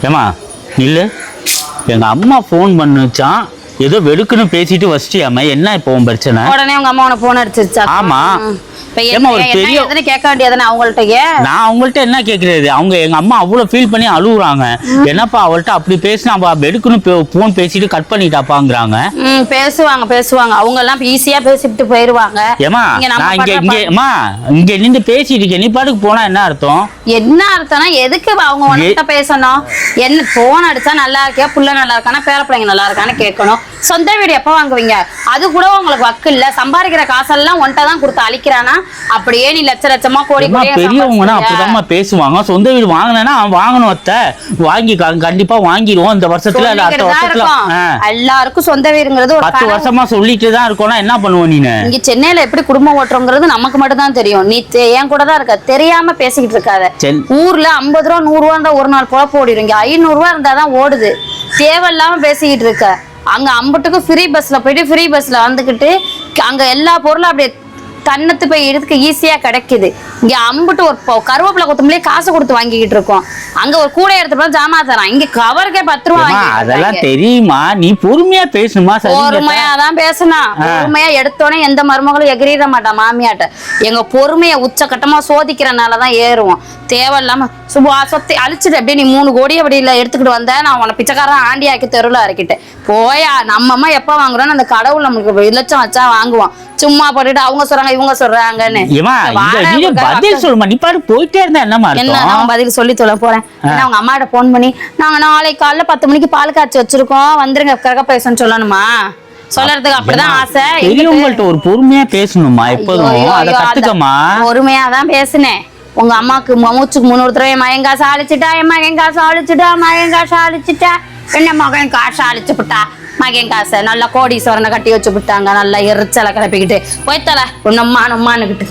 ஏமா இல்லை, எங்கள் அம்மா ஃபோன் பண்ணுச்சான், ஏதோ வெடுக்குன்னு பேசிட்டு வச்சிட்டியாம, என்ன இப்போ உன் பிரச்சனை? உடனே உங்க அம்மா உனக்கு போன் அடிச்சிருச்சா? ஆமா. நான் அவங்கள்ட்ட என்ன கேக்குறது, அவங்க எங்க அம்மா அவ்வளவு ஃபீல் பண்ணி அழுகுறாங்க. என்னப்பா அவள்கிட்ட அப்படி பேசினா வெடுக்குன்னு போன் பேசிட்டு கட் பண்ணிட்டாப்பாங்கிறாங்க. பேசுவாங்க பேசுவாங்க, அவங்க எல்லாம் ஈஸியா பேசிட்டு போயிருவாங்க. ஏமா நான் இங்க நின்று பேசிட்டு இருக்கேன், நீ பாட்டுக்கு போனா என்ன அர்த்தம்? என்ன அர்த்தம்னா எதுக்கு அவங்க உன்கிட்ட பேசணும்? என்ன போன் அடிச்சா நல்லா இருக்கியா, புள்ள நல்லா இருக்கானா, பேர பிள்ளைங்க நல்லா இருக்கான்னு கேட்கணும். சொந்த வீடு எப்ப வாங்குவீங்க? அது கூட உங்களுக்கு வக்கு இல்ல. சம்பாதிக்கிற காசெல்லாம் ஒன்ட்ட தான் கொடுத்து அழிக்கிறானா? அப்படியே நீ லட்ச லட்சமா கோடி கோடியா பெரியவங்கன்னா அப்படிதான் பேசுவாங்க. சொந்த வீடு வாங்கினா வாங்கணும், அத்தை வாங்கி கண்டிப்பா வாங்கிடுவோம் இந்த வருஷத்துல. எல்லாருக்கும் சொந்த வீடுங்கிறது 10 வருஷமா சொல்லிட்டு தான் இருக்கோம்னா என்ன பண்ணுவோம்? நீங்க இங்க சென்னையில எப்படி குடும்பம் ஓட்டுறோங்கிறது நமக்கு மட்டும் தான் தெரியும். நீ என் கூட தான் இருக்க, தெரியாம பேசிக்கிட்டு இருக்காத. ஊர்ல 50 ரூபா 100 ரூபா இருந்தா ஒரு நாள் பொழப்பு ஓடிடும். இங்க 500 ரூபா இருந்தாதான் ஓடுது. தேவையில்லாம பேசிக்கிட்டு இருக்க. அங்க அம்பட்டுக்கும் ஃப்ரீ பஸ்ல போயிட்டு ஃப்ரீ பஸ்ல வந்துகிட்டு அங்க எல்லா பொருளும் அப்படியே தன்னத்து போய் எடுத்துக்க ஈஸியா கிடைக்குது. இங்க அம்புட்டு ஒரு கருவேப்பிலை கொத்தமல்லியே காசு கொடுத்து வாங்கிக்கிட்டு இருக்கோம். அங்க ஒரு கூடை எடுத்து ஜாமா தரான், இங்க கவருக்கே 10 ரூபா. அதெல்லாம் தெரியுமா? நீ பொறுமையா பேசணுமா? பொறுமையா தான் பேசணும். பொறுமையா எடுத்தோடனே எந்த மருமகளும் எகிரிட மாட்டான் மாமியாட்ட. எங்க பொறுமைய உச்சகட்டமா சோதிக்கிறனாலதான் ஏறுவோம். தேவையில்லாம சுபா சொத்தை அழிச்சிட்டு அப்படியே நீ 3 கோடி அப்படியில எடுத்துக்கிட்டு வந்த, நான் உன பிச்சைக்காரன் ஆண்டி ஆக்கி தெருவில் இறக்கிட்டேன். போயா, நம்ம அம்மா எப்ப வாங்குறோம்னு அந்த கடவுள் நம்மளுக்கு இலட்சம் வச்சா வாங்குவோம். சும்மா போட்டுட்டு அவங்க சொல்றாங்க இவங்க சொல்றாங்கன்னு பதில் சொல்லுமா? நீ பாரு போயிட்டே இருந்தா என்னமா என்ன பதில் சொல்லி சொல்ல போறேன். அவங்க அம்மாட்ட போன் பண்ணி நாங்க நாளைக்கு காலைல 10 மணிக்கு பால் காய்ச்சி வச்சிருக்கோம், வந்துருங்க கிரக பேசன்னு சொல்லணுமா? சொல்றதுக்கு அப்படிதான் ஆசை. பெரியவங்கள்ட்ட ஒரு பொறுமையா பேசணுமா? எப்போதும் அதை கத்துக்கமா. பொறுமையா தான் பேசுனேன். உங்க அம்மாக்கு மூச்சுக்கு 300 தடவை மகன் காசு அழிச்சுட்டா, என் மகன் காசு அழிச்சுட்டா, மகன் காசு அழிச்சுட்டா, என்ன மகன் காசு அழிச்சு விட்டா, மகன் காசை நல்லா கோடீஸ்வரனை கட்டி வச்சு விட்டாங்க. நல்லா எரிச்சலை கிளப்பிக்கிட்டு போய்த்தல உன்னம்மானுக்கிட்டு